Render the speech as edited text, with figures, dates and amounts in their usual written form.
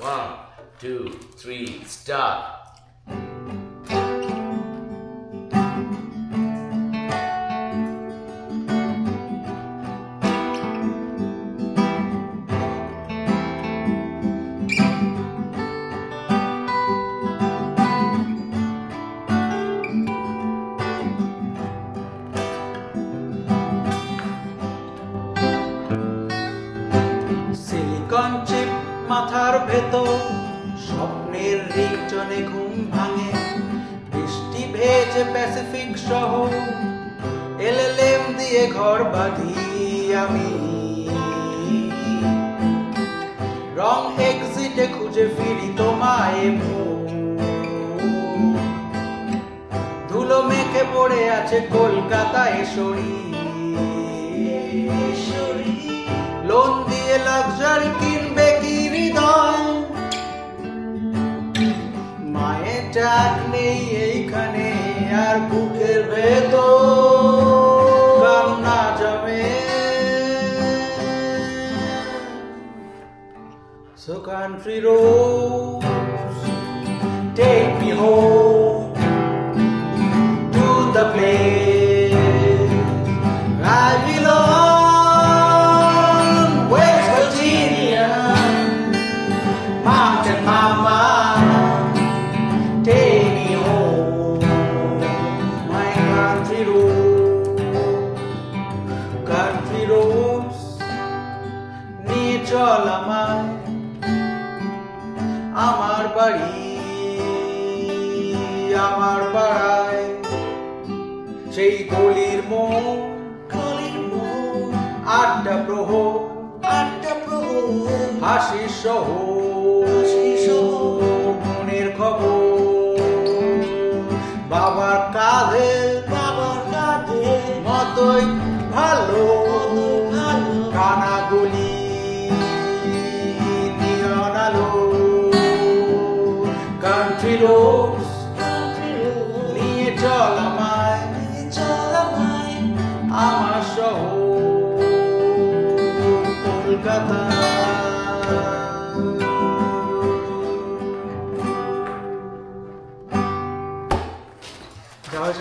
1, 2, 3, start. Silicon chip মাথার ভেতর, স্বপ্নের রিংটনে ঘুম ভাঙে। বৃষ্টি ভেজে প্যাসিফিক শহর, এলএলএম দিয়ে ঘর বাঁধি আমি। রং এক্সিটে খুঁজে ফিরি তোমায়, ধুলো মেখে পড়ে আছে কলকাতায় শরীর। লোন দিয়ে লাক্সারি কিনবে কি হৃদয়, মায়ের ডাক নেই এইখানে আর বুকের ভেতর কান্না জমে। So country roads, take me home to the place I belong. West Virginia, mountain mama, take me home. My country roads, নিয়ে চল আমায় আমার বাড়ি, আমার পাড়ায়, সেই গলির মোড়, আড্ডা প্রহর, হাসির শহর, মনের খবর, বাবার কাঁধে মতোই ভালো, কানাগুলি নিয়ন আলো। কান্ট্রি রোডস, নিয়ে চল আমায় আমার শহর কলকাতা। যাওয়া